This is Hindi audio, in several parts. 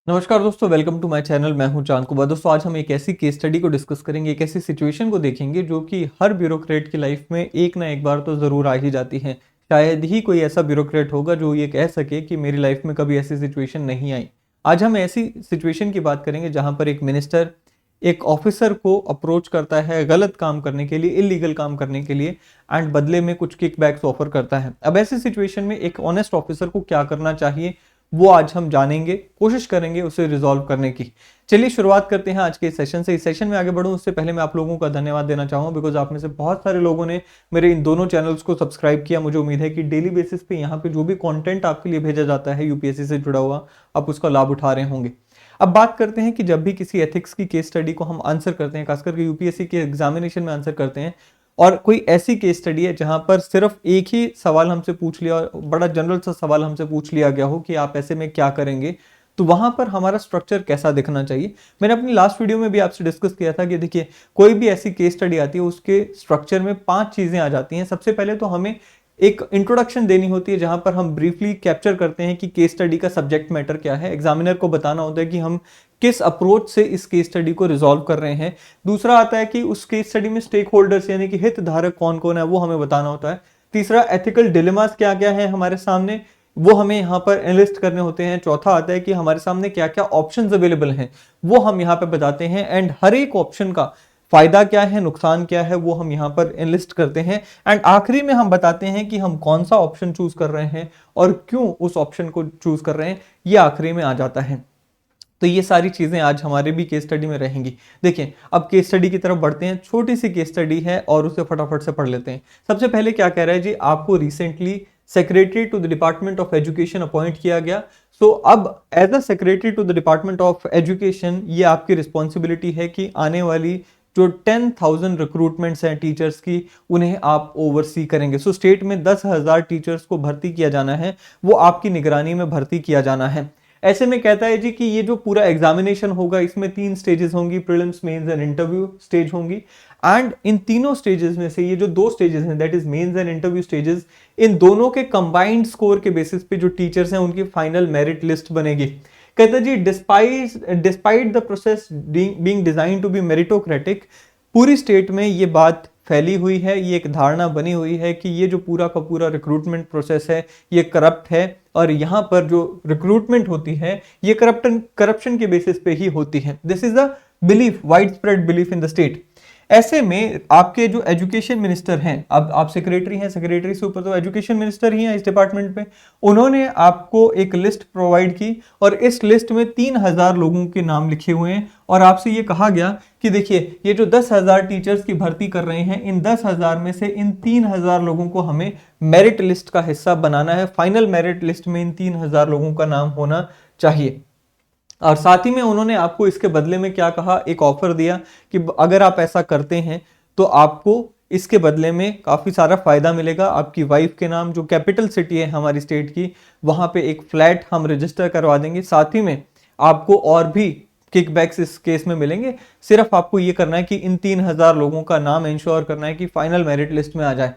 नमस्कार दोस्तों, वेलकम टू माय चैनल। मैं हूं चांद कुमार। दोस्तों, आज हम एक ऐसी केस स्टडी को डिस्कस करेंगे, एक ऐसी सिचुएशन को देखेंगे जो कि हर ब्यूरोक्रेट की लाइफ में एक ना एक बार तो ज़रूर आ ही जाती है। शायद ही कोई ऐसा ब्यूरोक्रेट होगा जो ये कह सके कि मेरी लाइफ में कभी ऐसी सिचुएशन नहीं आई। आज हम ऐसी सिचुएशन की बात करेंगे जहां पर एक मिनिस्टर एक ऑफिसर को अप्रोच करता है गलत काम करने के लिए, इलीगल काम करने के लिए, एंड बदले में कुछ किकबैक्स ऑफर करता है। अब ऐसी सिचुएशन में एक ऑनेस्ट ऑफिसर को क्या करना चाहिए, वो आज हम जानेंगे, कोशिश करेंगे उसे रिजॉल्व करने की। चलिए शुरुआत करते हैं आज के इस सेशन से। इस सेशन में आगे बढ़ूं उससे पहले मैं आप लोगों का धन्यवाद देना चाहूंगा, बिकॉज आप में से बहुत सारे लोगों ने मेरे इन दोनों चैनल्स को सब्सक्राइब किया। मुझे उम्मीद है कि डेली बेसिस पे यहाँ पे जो भी कंटेंट आपके लिए भेजा जाता है यूपीएससी से जुड़ा हुआ, आप उसका लाभ उठा रहे होंगे। अब बात करते हैं कि जब भी किसी एथिक्स की केस स्टडी को हम आंसर करते हैं, खासकर के यूपीएससी के एग्जामिनेशन में आंसर करते हैं, और कोई ऐसी केस स्टडी है जहां पर सिर्फ एक ही सवाल हमसे पूछ लिया, बड़ा जनरल सा सवाल हमसे पूछ लिया गया हो कि आप ऐसे में क्या करेंगे, तो वहां पर हमारा स्ट्रक्चर कैसा दिखना चाहिए। मैंने अपनी लास्ट वीडियो में भी आपसे डिस्कस किया था कि देखिए, कोई भी ऐसी केस स्टडी आती है उसके स्ट्रक्चर में 5 चीजें आ जाती हैं। सबसे पहले तो हमें एक इंट्रोडक्शन देनी होती है जहां पर हम ब्रीफली कैप्चर करते हैं कि केस स्टडी का सब्जेक्ट मैटर क्या है। एग्जामिनर को बताना होता है कि हम किस अप्रोच से इस केस स्टडी को रिजॉल्व कर रहे हैं। दूसरा आता है कि उस केस स्टडी में स्टेक होल्डर्स यानी कि हितधारक कौन कौन है, वो हमें बताना होता है। तीसरा, एथिकल डिलेमास क्या क्या है हमारे सामने, वो हमें यहाँ पर एनालिस्ट करने होते हैं। चौथा आता है कि हमारे सामने क्या क्या ऑप्शंस अवेलेबल हैं, वो हम यहाँ पे बताते हैं। एंड हर एक ऑप्शन का फायदा क्या है, नुकसान क्या है, वो हम यहाँ पर एनलिस्ट करते हैं। एंड आखिरी में हम बताते हैं कि हम कौन सा ऑप्शन चूज कर रहे हैं और क्यों उस ऑप्शन को चूज कर रहे हैं, ये आखिरी में आ जाता है। तो ये सारी चीजें आज हमारे भी केस स्टडी में रहेंगी। देखिए, अब केस स्टडी की तरफ बढ़ते हैं। छोटी सी केस स्टडी है और उसे फटाफट से पढ़ लेते हैं। सबसे पहले क्या कह रहा है जी, आपको recently secretary to the department of education appoint किया गया। सो अब as a secretary to the department of education, ये आपकी रिस्पॉन्सिबिलिटी है कि आने वाली जो 10,000 रिक्रूटमेंट्स हैं टीचर्स की, उन्हें आप ओवरसी करेंगे। सो स्टेट में 10,000 टीचर्स को भर्ती किया जाना है, वो आपकी निगरानी में भर्ती किया जाना है। ऐसे में कहता है जी कि ये जो पूरा एग्जामिनेशन होगा, इसमें 3 स्टेजेस होंगी, prelims, mains and interview stage होंगी। एंड इन तीनों स्टेजेस में से ये जो 2 स्टेजेस हैं, that is mains and interview stages, इन दोनों के कंबाइंड स्कोर के बेसिस पे जो टीचर्स हैं उनकी फाइनल मेरिट लिस्ट बनेगी। कहता है जी, despite the process being design to be meritocratic, पूरी स्टेट में ये बात फैली हुई है, ये एक धारणा बनी हुई है कि ये जो पूरा का पूरा रिक्रूटमेंट प्रोसेस है ये करप्ट है, और यहाँ पर जो रिक्रूटमेंट होती है ये करप्शन के बेसिस पे ही होती है। This is the belief, wide spread belief in the state. ऐसे में आपके जो एजुकेशन मिनिस्टर हैं, अब आप सेक्रेटरी हैं, सेक्रेटरी से ऊपर तो एजुकेशन मिनिस्टर ही हैं इस डिपार्टमेंट में, उन्होंने आपको एक लिस्ट प्रोवाइड की और इस लिस्ट में 3,000 लोगों के नाम लिखे हुए हैं। और आपसे ये कहा गया कि देखिए, ये जो 10,000 टीचर्स की भर्ती कर रहे हैं, इन 10,000 में से इन 3,000 लोगों को हमें मेरिट लिस्ट का हिस्सा बनाना है। फाइनल मेरिट लिस्ट में इन 3,000 लोगों का नाम होना चाहिए। और साथ ही में उन्होंने आपको इसके बदले में क्या कहा, एक ऑफर दिया कि अगर आप ऐसा करते हैं तो आपको इसके बदले में काफी सारा फायदा मिलेगा। आपकी वाइफ के नाम, जो कैपिटल सिटी है हमारी स्टेट की, वहां पे एक फ्लैट हम रजिस्टर करवा देंगे। साथ ही में आपको और भी किकबैक्स इस केस में मिलेंगे। सिर्फ आपको ये करना है कि इन 3,000 लोगों का नाम इंश्योर करना है कि फाइनल मेरिट लिस्ट में आ जाए।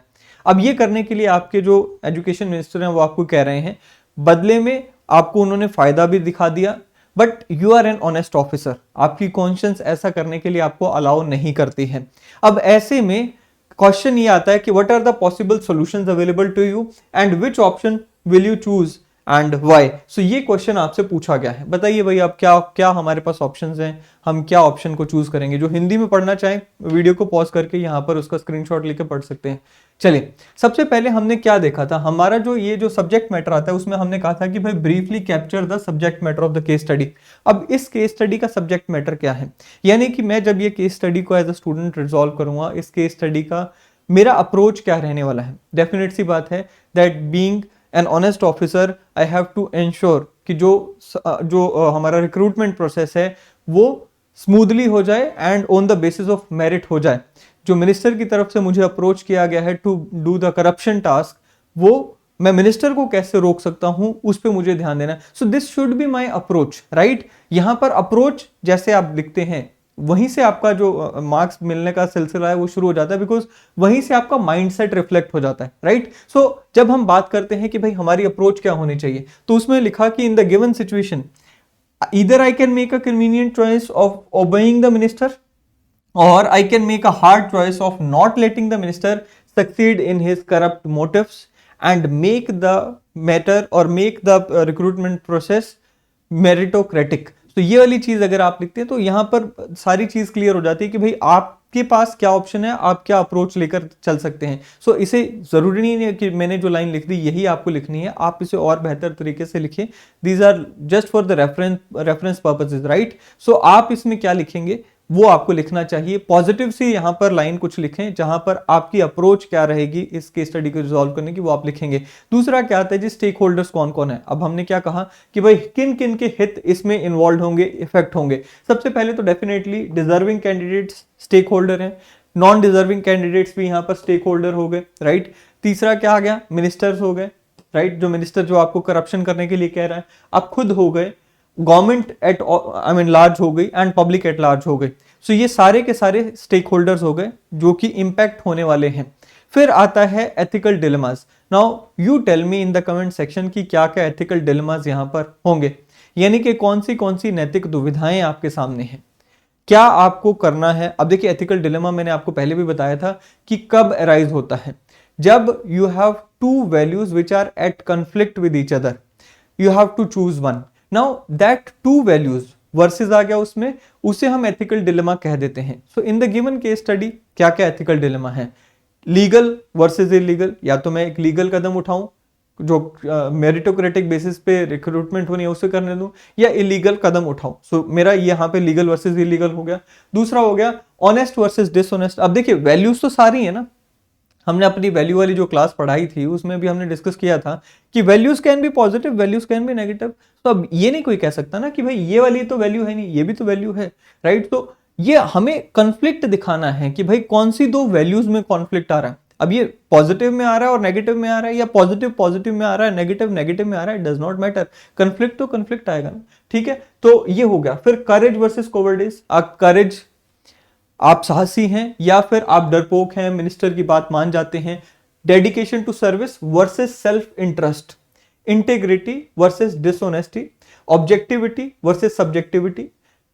अब ये करने के लिए आपके जो एजुकेशन मिनिस्टर हैं वो आपको कह रहे हैं, बदले में आपको उन्होंने फायदा भी दिखा दिया, but you are an honest officer, आपकी कॉन्शियंस ऐसा करने के लिए आपको अलाउ नहीं करती है। अब ऐसे में क्वेश्चन ये आता है कि what are the possible solutions available to you and which option will you choose and why. So ये क्वेश्चन आपसे पूछा गया है। बताइए भाई, अब क्या क्या हमारे पास ऑप्शंस हैं, हम क्या ऑप्शन को चूज करेंगे। जो हिंदी में पढ़ना चाहें वीडियो को पॉज करके यहाँ पर उसका स्क्रीनशॉट लेके पढ़ सकते हैं। चलिए, सबसे पहले हमने क्या देखा था, हमारा जो ये जो सब्जेक्ट मैटर आता है उसमें हमने कहा था कि भाई briefly capture the subject matter of the case study. अब इस केस स्टडी का सब्जेक्ट मैटर क्या है, यानी कि मैं जब ये केस स्टडी को एज अ स्टूडेंट रिजॉल्व करूंगा, इस केस स्टडी का मेरा अप्रोच क्या रहने वाला है। डेफिनेट सी बात है that being an honest officer I have to ensure कि जो हमारा रिक्रूटमेंट प्रोसेस है वो स्मूथली हो जाए and on the basis of merit हो जाए। जो मिनिस्टर की तरफ से मुझे अप्रोच किया गया है to do the corruption task, वो मैं मिनिस्टर को कैसे रोक सकता हूं, उस पर मुझे ध्यान देना है। So this should be my approach, right. यहां पर अप्रोच जैसे आप लिखते हैं वहीं से आपका जो मार्क्स मिलने का सिलसिला है वो शुरू हो जाता है, बिकॉज वहीं से आपका माइंडसेट रिफ्लेक्ट हो जाता है, राइट। सो जब हम बात करते हैं कि भाई हमारी अप्रोच क्या होनी चाहिए, तो उसमें लिखा कि इन the given situation Either I can make a convenient choice of obeying the minister, or I can make a hard choice of not letting the minister succeed in his corrupt motives and make the matter or make the recruitment process meritocratic. तो ये वाली चीज अगर आप लिखते हैं तो यहां पर सारी चीज क्लियर हो जाती है कि भाई आपके पास क्या ऑप्शन है, आप क्या अप्रोच लेकर चल सकते हैं. सो इसे जरूरी नहीं है कि मैंने जो लाइन लिख दी यही आपको लिखनी है, आप इसे और बेहतर तरीके से लिखें. These are just for the reference purposes, right. So आप इसमें क्या लिखेंगे वो आपको लिखना चाहिए. पॉजिटिव से यहां पर लाइन कुछ लिखें जहां पर आपकी अप्रोच क्या रहेगी इस केस स्टडी को रिजॉल्व करने की, वो आप लिखेंगे. दूसरा क्या आता है जी, स्टेक होल्डर्स कौन कौन है. अब हमने क्या कहा कि भाई किन किन के हित इसमें इन्वॉल्व होंगे, इफेक्ट होंगे. सबसे पहले तो definitely deserving candidates stake holder हैं, नॉन डिजर्विंग कैंडिडेट्स भी यहां पर स्टेक होल्डर हो गए, राइट. तीसरा क्या आ गया, मिनिस्टर्स हो गए, राइट. जो मिनिस्टर जो आपको करप्शन करने के लिए कह रहा है, आप खुद हो गए, government at I mean large हो गई एंड पब्लिक एट लार्ज हो गई. सो ये सारे के सारे स्टेक होल्डर्स हो गए जो कि इंपैक्ट होने वाले हैं. फिर आता है ethical dilemmas. Now you tell me in the comment section कि क्या क्या एथिकल डिलेमास यहां पर होंगे, यानी कि कौन सी नैतिक दुविधाएं आपके सामने हैं, क्या आपको करना है. अब देखिए एथिकल डिलेमा मैंने आपको पहले भी बताया था कि कब अराइज होता है, जब you have two values which are at conflict with each other, you have to choose one. Now that two values versus आ गया उसमें, उसे हम एथिकल डिलेमा कह देते हैं. So in the given case study क्या क्या एथिकल डिलेमा है, लीगल वर्सेस इलीगल, या तो मैं एक लीगल कदम उठाऊं जो मेरिटोक्रेटिक बेसिस पे रिक्रूटमेंट होनी है उसे करने दूं, या इलीगल कदम उठाऊं. सो मेरा यहाँ पे लीगल वर्सेस इलीगल हो गया. दूसरा हो गया ऑनेस्ट वर्सेस डिसऑनेस्ट. अब देखिए वैल्यूज तो सारी है ना, हमने अपनी वैल्यू वाली जो क्लास पढ़ाई थी उसमें भी हमने डिस्कस किया था कि values can be positive, values can be negative. तो अब ये नहीं कोई कह सकता ना कि भाई ये वाली तो वैल्यू है नहीं, ये भी तो वैल्यू है, राइट. तो ये हमें कॉन्फ्लिक्ट दिखाना है कि भाई कौन सी दो वैल्यूज में कॉन्फ्लिक्ट आ रहा है. अब ये पॉजिटिव में आ रहा है और नेगेटिव में आ रहा है, या पॉजिटिव पॉजिटिव में आ रहा है, नेगेटिव नेगेटिव में आ रहा है, डज नॉट मैटर. कॉन्फ्लिक्ट तो कॉन्फ्लिक्ट आएगा ना, ठीक है. तो ये हो गया. फिर करेज वर्सेस कोवर्डिस. करेज आप साहसी हैं या फिर आप डरपोक हैं, मिनिस्टर की बात मान जाते हैं. Dedication to service versus self interest. Integrity versus dishonesty. Objectivity versus subjectivity.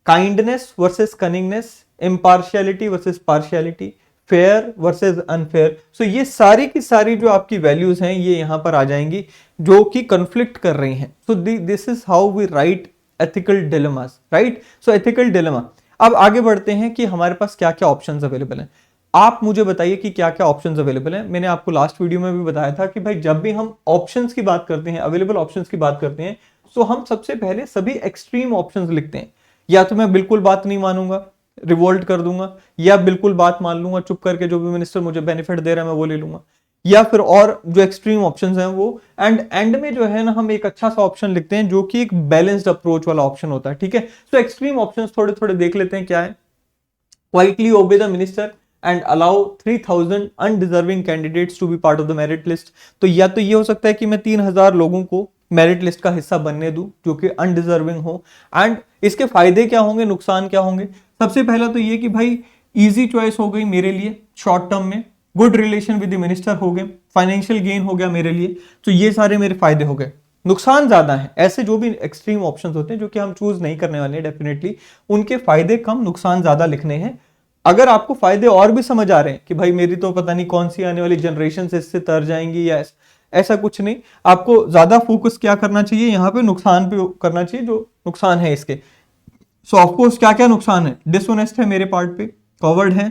Kindness versus cunningness. Impartiality versus partiality. Fair versus unfair. So ये सारी की सारी जो आपकी वैल्यूज हैं ये यहां पर आ जाएंगी जो कि कंफ्लिक्ट कर रही हैं. So this is how we write ethical dilemmas, right. So ethical dilemma. अब आगे बढ़ते हैं कि हमारे पास क्या क्या ऑप्शंस अवेलेबल हैं. आप मुझे बताइए कि क्या क्या ऑप्शंस अवेलेबल हैं. मैंने आपको लास्ट वीडियो में भी बताया था कि भाई जब भी हम ऑप्शंस की बात करते हैं, अवेलेबल ऑप्शंस की बात करते हैं, तो हम सबसे पहले सभी एक्सट्रीम ऑप्शंस लिखते हैं. या तो मैं बिल्कुल बात नहीं मानूंगा, रिवोल्ट कर दूंगा, या बिल्कुल बात मान लूंगा, चुप करके जो भी मिनिस्टर मुझे बेनिफिट दे रहा है मैं वो ले लूंगा, या फिर और जो एक्सट्रीम ऑप्शंस हैं वो. एंड में जो है ना हम एक अच्छा सा ऑप्शन लिखते हैं जो कि एक बैलेंस्ड अप्रोच वाला ऑप्शन होता है, ठीक है. सो एक्सट्रीम ऑप्शंस थोड़े थोड़े देख लेते हैं क्या है. Quietly obey the minister and allow 3000 undeserving candidates to be part of the merit list. तो या तो ये हो सकता है कि मैं 3000 लोगों को मेरिट लिस्ट का हिस्सा बनने दूं जो कि अनडिजर्विंग हो. एंड इसके फायदे क्या होंगे, नुकसान क्या होंगे. सबसे पहला तो ये कि भाई इजी चॉइस हो गई मेरे लिए शॉर्ट टर्म में, good relation with the minister हो गए, फाइनेंशियल गेन हो गया मेरे लिए. तो ये सारे मेरे फायदे हो गए. नुकसान ज्यादा है. ऐसे जो भी एक्सट्रीम ऑप्शंस होते हैं जो कि हम चूज नहीं करने वाले हैं डेफिनेटली, उनके फायदे कम नुकसान ज्यादा लिखने हैं. अगर आपको फायदे और भी समझ आ रहे हैं कि भाई मेरी तो पता नहीं कौन सी आने वाली जनरेशन से इससे तर जाएंगी या ऐसा कुछ नहीं, आपको ज्यादा फोकस क्या करना चाहिए यहाँ पे, नुकसान पे करना चाहिए जो नुकसान है इसके. सो ऑफकोर्स क्या क्या नुकसान है. डिसऑनेस्ट है मेरे पार्ट पे, कवर्ड है,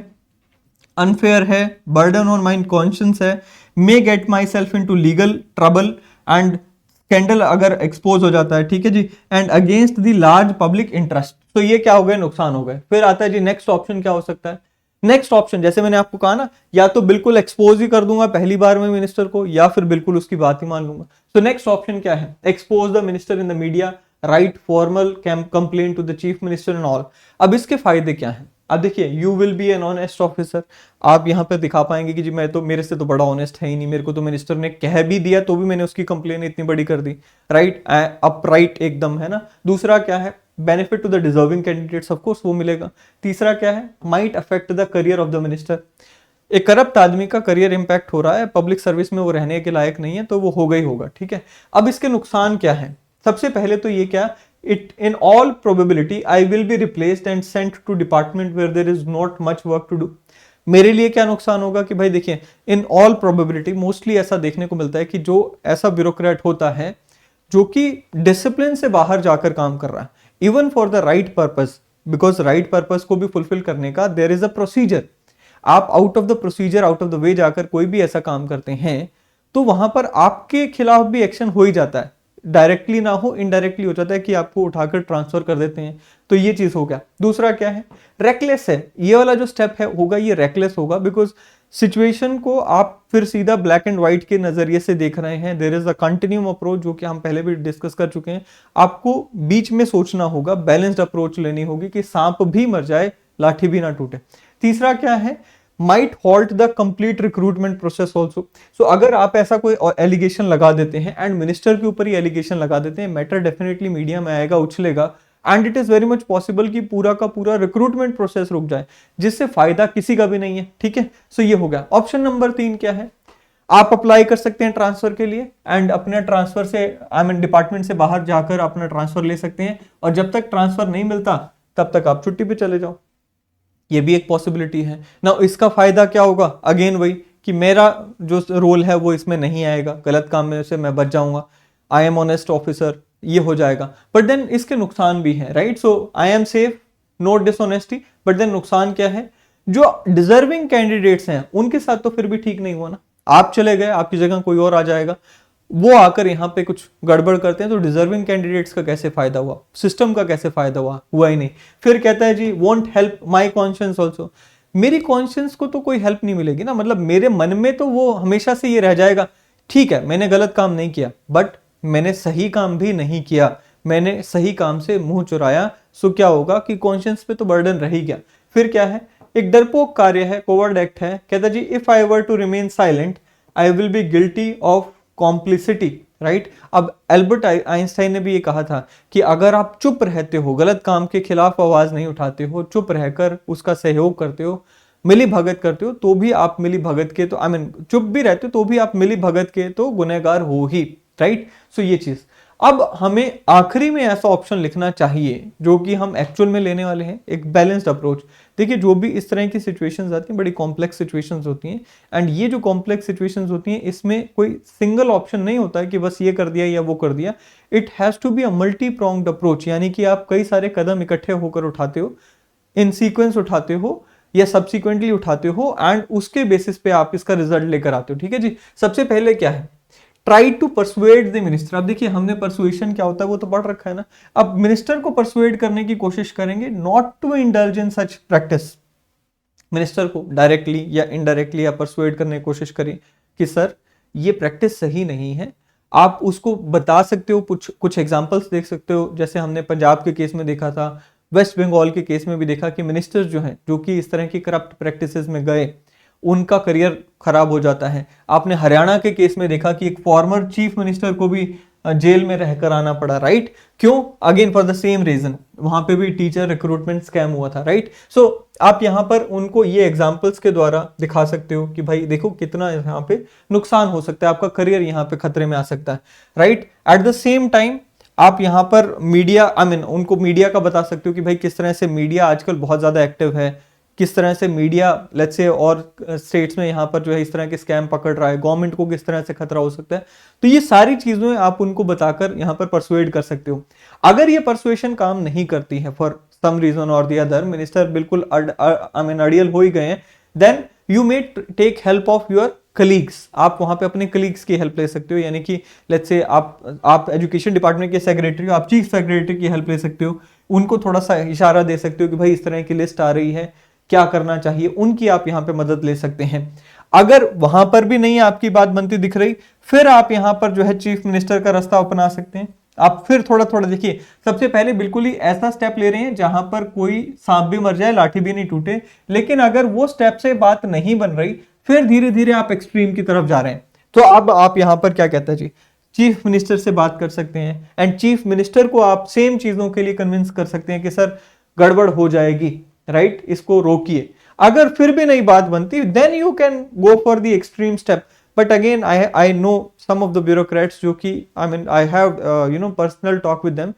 अनफेयर है, बर्डन ऑन माइंड कॉन्शियंस है, may get myself into legal trouble and scandal अगर एक्सपोज हो जाता है, ठीक है जी, and against the large public interest. तो ये क्या हो गए, नुकसान हो गए. फिर आता है जी नेक्स्ट ऑप्शन क्या हो सकता है. नेक्स्ट ऑप्शन जैसे मैंने आपको कहा ना, या तो बिल्कुल एक्सपोज ही कर दूंगा पहली बार में मिनिस्टर को, या फिर बिल्कुल उसकी बात ही मान लूंगा. तो नेक्स्ट ऑप्शन क्या है, expose the minister in the media, write formal complaint to the chief minister and all. अब इसके फायदे क्या है. अब देखिए you will be an honest officer. आप यहाँ पे दिखा पाएंगे कि जी मैं तो, मेरे से तो बड़ा ऑनेस्ट है ही नहीं, मेरे को तो मिनिस्टर ने कह भी दिया तो भी मैंने उसकी कंप्लेन इतनी बड़ी कर दी, राइट. अपराइट एकदम है ना. दूसरा क्या है, benefit to the deserving candidates, of course वो मिलेगा. तीसरा क्या है, might affect the career of the minister. एक करप्ट आदमी का करियर इंपैक्ट हो रहा है, पब्लिक सर्विस में वो रहने के लायक नहीं है, तो वो होगा ही होगा, ठीक है. अब इसके नुकसान क्या है. सबसे पहले तो ये क्या it in all probability I will be replaced and sent to department where there is not much work to do. मेरे लिए क्या नुकसान होगा कि भाई देखिए, इन ऑल प्रोबेबिलिटी मोस्टली ऐसा देखने को मिलता है कि जो ऐसा ब्यूरोक्रेट होता है जो कि डिसिप्लिन से बाहर जाकर काम कर रहा है, even for the right purpose, because right purpose को भी फुलफिल करने का देयर इज अ प्रोसीजर। आप out of the procedure, out of the way जाकर कोई भी ऐसा काम करते हैं तो वहां पर आपके खिलाफ भी एक्शन हो ही जाता है, डायरेक्टली ना हो इनडायरेक्टली हो जाता है कि आपको उठाकर ट्रांसफर कर देते हैं। तो ये चीज हो गया। दूसरा क्या है, रेकलेस है। ये वाला जो स्टेप है होगा ये रेकलेस होगा, बिकॉज सिचुएशन को आप फिर सीधा ब्लैक एंड व्हाइट के नजरिए से देख रहे हैं। There is a continuum approach जो कि हम पहले भी डिस्कस कर चुके हैं। आपको बीच में सोचना होगा, बैलेंस्ड अप्रोच लेनी होगी कि सांप भी मर जाए लाठी भी ना टूटे। तीसरा क्या है, might halt the complete recruitment process also. So अगर आप ऐसा कोई एलिगेशन लगा देते हैं एंड मिनिस्टर के ऊपर ही एलिगेशन लगा देते हैं, मैटर डेफिनेटली मीडिया में आएगा, उछलेगा, and it is very much possible कि पूरा का पूरा रिक्रूटमेंट प्रोसेस रुक जाए, जिससे फायदा किसी का भी नहीं है। ठीक है, सो ये हो गया। ऑप्शन नंबर 3 क्या है, आप अप्लाई कर सकते हैं ट्रांसफर के लिए एंड अपने ट्रांसफर से आई मीन डिपार्टमेंट से बाहर जाकर अपना ट्रांसफर ले सकते हैं, और जब तक ट्रांसफर नहीं मिलता तब तक आप छुट्टी पे चले जाओ। ये भी एक पॉसिबिलिटी है ना। इसका फायदा क्या होगा, अगेन वही कि मेरा जो रोल है वो इसमें नहीं आएगा, गलत काम में से मैं बच जाऊंगा, आई एम ऑनेस्ट ऑफिसर, ये हो जाएगा। बट देन इसके नुकसान भी है, right. So I am safe, no dishonesty, but then नुकसान क्या है, जो डिजर्विंग कैंडिडेट्स हैं उनके साथ तो फिर भी ठीक नहीं हुआ ना। आप चले गए, आपकी जगह कोई और आ जाएगा, वो आकर यहाँ पे कुछ गड़बड़ करते हैं, तो डिजर्विंग कैंडिडेट्स का कैसे फायदा हुआ, सिस्टम का कैसे फायदा हुआ ही नहीं। फिर कहता है जी won't help my conscience also, मेरी कॉन्शियंस को तो कोई हेल्प नहीं मिलेगी ना। मतलब मेरे मन में तो वो हमेशा से ये रह जाएगा, ठीक है मैंने गलत काम नहीं किया, बट मैंने सही काम भी नहीं किया, मैंने सही काम से मुंह चुराया। सो क्या होगा कि कॉन्शियंस पे तो बर्डन रह ही गया। फिर क्या है, एक डरपोक कार्य है, कोवर्ड एक्ट है। कहता जी if I were to remain silent I will be guilty of complicity, right. अब एल्बर्ट आइंस्टाइन ने भी ये कहा था कि अगर आप चुप रहते हो, गलत काम के खिलाफ आवाज नहीं उठाते हो, चुप रहकर उसका सहयोग करते हो, मिली भगत करते हो, तो भी आप मिली भगत के तो आई मीन चुप भी रहते हो तो भी आप मिली भगत के तो गुनहगार हो ही, राइट। सो ये चीज। अब हमें आखिरी में ऐसा ऑप्शन लिखना चाहिए जो कि हम एक्चुअल में लेने वाले हैं, एक बैलेंस्ड अप्रोच। देखिए जो भी इस तरह की सिचुएशंस आती हैं बड़ी कॉम्प्लेक्स सिचुएशंस होती हैं, एंड ये जो कॉम्प्लेक्स सिचुएशंस होती हैं इसमें कोई सिंगल ऑप्शन नहीं होता है कि बस ये कर दिया या वो कर दिया। It has to be a multi pronged approach, यानी कि आप कई सारे कदम इकट्ठे होकर उठाते हो, इन सीक्वेंस उठाते हो या सब्सिक्वेंटली उठाते हो, एंड उसके बेसिस पे आप इसका रिजल्ट लेकर आते हो। ठीक है जी। सबसे पहले क्या है, try to persuade the minister. अब देखिए हमने परसुएशन क्या होता है वो तो पढ़ रखा है ना। अब मिनिस्टर को परसुएड करने की कोशिश करेंगे not to indulge in such practice. Minister को डायरेक्टली या इनडायरेक्टली आप परसुएड करने की कोशिश करें कि सर ये प्रैक्टिस सही नहीं है। आप उसको बता सकते हो, कुछ एग्जांपल्स देख सकते हो, जैसे हमने पंजाब के केस में देखा था, वेस्ट बंगाल के केस में भी देखा कि मिनिस्टर्स जो हैं जो कि इस तरह की करप्ट प्रैक्टिसेस में गए उनका करियर खराब हो जाता है। आपने हरियाणा के केस में देखा कि एक फॉर्मर चीफ मिनिस्टर को भी जेल में रहकर आना पड़ा, राइट। क्यों, again for the same reason, वहां पे भी टीचर रिक्रूटमेंट स्कैम हुआ था, राइट। सो आप यहाँ पर उनको ये एग्जांपल्स के द्वारा दिखा सकते हो कि भाई देखो कितना यहाँ पे नुकसान हो सकता है, आपका करियर यहाँ पे खतरे में आ सकता है, right. At the same time आप यहाँ पर मीडिया आई मीन उनको मीडिया का बता सकते हो कि भाई किस तरह से मीडिया आजकल बहुत ज्यादा एक्टिव है, किस तरह से मीडिया लेट्स से और स्टेट्स में यहाँ पर जो है इस तरह के स्कैम पकड़ रहा है, गवर्नमेंट को किस तरह से खतरा हो सकता है। तो ये सारी चीजें आप उनको बताकर यहाँ पर परसुएड कर सकते हो। अगर ये परसुएशन काम नहीं करती है फॉर सम रीजन और द अदर, मिनिस्टर बिल्कुल आई मीन अड़ियल हो ही गए हैं, then you may take help of your colleagues. आप वहां पे अपने कलीग्स की हेल्प ले सकते हो, यानी कि लेट्स से आप एजुकेशन डिपार्टमेंट के सेक्रेटरी हो, आप चीफ सेक्रेटरी की हेल्प ले सकते हो, उनको थोड़ा सा इशारा दे सकते हो कि भाई इस तरह की लिस्ट आ रही है, क्या करना चाहिए, उनकी आप यहाँ पे मदद ले सकते हैं। अगर वहां पर भी नहीं आपकी बात बनती दिख रही, फिर आप यहाँ पर जो है चीफ मिनिस्टर का रास्ता अपना सकते हैं। आप फिर थोड़ा थोड़ा देखिए, सबसे पहले बिल्कुल ही ऐसा स्टेप ले रहे हैं जहां पर कोई सांप भी मर जाए लाठी भी नहीं टूटे, लेकिन अगर वो स्टेप से बात नहीं बन रही फिर धीरे धीरे आप एक्सट्रीम की तरफ जा रहे हैं। तो अब आप यहाँ पर क्या कहते हैं जी, चीफ मिनिस्टर से बात कर सकते हैं, एंड चीफ मिनिस्टर को आप सेम चीजों के लिए कन्विंस कर सकते हैं कि सर गड़बड़ हो जाएगी, राइट, इसको रोकिए। अगर फिर भी नहीं बात बनती, then you can go for the extreme step. But again I know some of the bureaucrats जो कि I mean I have personal talk with them,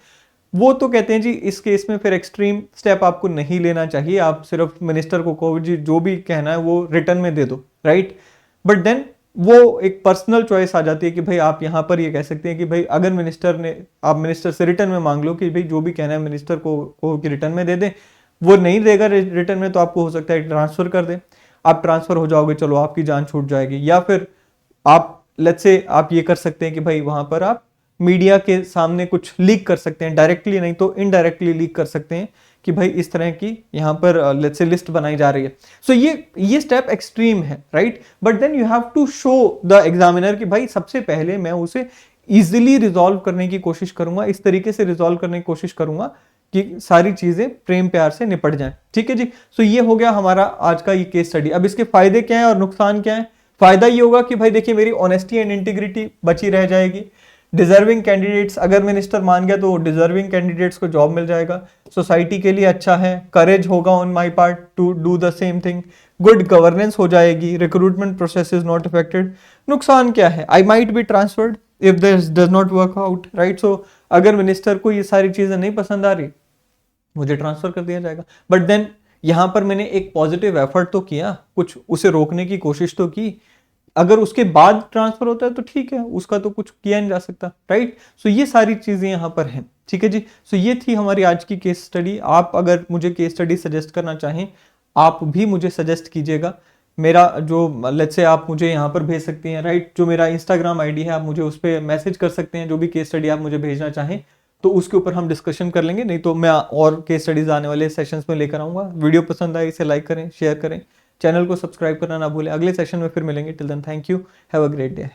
वो तो कहते हैं जी इस केस में फिर एक्सट्रीम स्टेप आपको नहीं लेना चाहिए, आप सिर्फ मिनिस्टर को कहो जी जो भी कहना है वो रिटर्न में दे दो, राइट। बट देन वो एक पर्सनल चॉइस आ जाती है कि भाई आप यहाँ पर ये कह सकते हैं कि भाई अगर मिनिस्टर ने, आप मिनिस्टर से रिटर्न में मांग लो कि भाई जो भी कहना है मिनिस्टर को कि रिटर्न में दे दें, वो नहीं देगा रिटर्न में तो आपको हो सकता है ट्रांसफर कर दे, आप ट्रांसफर हो जाओगे, चलो आपकी जान छूट जाएगी। या फिर आप लेट्स से आप ये कर सकते हैं कि भाई वहां पर आप मीडिया के सामने कुछ लीक कर सकते हैं, डायरेक्टली नहीं तो इनडायरेक्टली लीक कर सकते हैं कि भाई इस तरह की यहाँ पर लेट्स से लिस्ट बनाई जा रही है। सो ये स्टेप एक्सट्रीम है, right. But then you have to show the examiner कि भाई सबसे पहले मैं उसे इजिली रिजॉल्व करने की कोशिश करूंगा, इस तरीके से रिजॉल्व करने की कोशिश करूंगा कि सारी चीजें प्रेम प्यार से निपट जाएं, ठीक है जी। सो ये हो गया हमारा आज का ये केस स्टडी। अब इसके फायदे क्या है और नुकसान क्या है? फायदा ये होगा कि भाई देखिए मेरी ऑनेस्टी एंड इंटीग्रिटी बची रह जाएगी। डिजर्विंग कैंडिडेट्स, अगर मिनिस्टर मान गया तो डिजर्विंग कैंडिडेट्स को जॉब मिल जाएगा, सोसाइटी के लिए अच्छा है, करेज होगा on my part to do the same thing, good governance हो जाएगी, recruitment process is not affected. नुकसान क्या है? I might be transferred if this does not work out, right. So अगर मिनिस्टर को ये सारी चीजें नहीं पसंद आ रही, मुझे ट्रांसफर कर दिया जाएगा। बट देन यहां पर मैंने एक पॉजिटिव एफर्ट तो किया, कुछ उसे रोकने की कोशिश तो की, अगर उसके बाद ट्रांसफर होता है तो ठीक है, उसका तो कुछ किया नहीं जा सकता, राइट। सो ये सारी चीजें यहां पर हैं, ठीक है जी। सो ये थी हमारी आज की केस स्टडी। आप अगर मुझे केस स्टडी सजेस्ट करना चाहें, आप भी मुझे सजेस्ट कीजिएगा। मेरा जो लेट्स से आप मुझे यहाँ पर भेज सकती हैं, राइट। जो मेरा इंस्टाग्राम आईडी है आप मुझे उस पर मैसेज कर सकते हैं, जो भी केस स्टडी आप मुझे भेजना चाहें तो उसके ऊपर हम डिस्कशन कर लेंगे। नहीं तो मैं और केस स्टडीज आने वाले सेशंस में लेकर आऊंगा। वीडियो पसंद आए इसे लाइक करें, शेयर करें, चैनल को सब्सक्राइब करना ना भूलें। अगले सेशन में फिर मिलेंगे। Till then thank you, have a great day.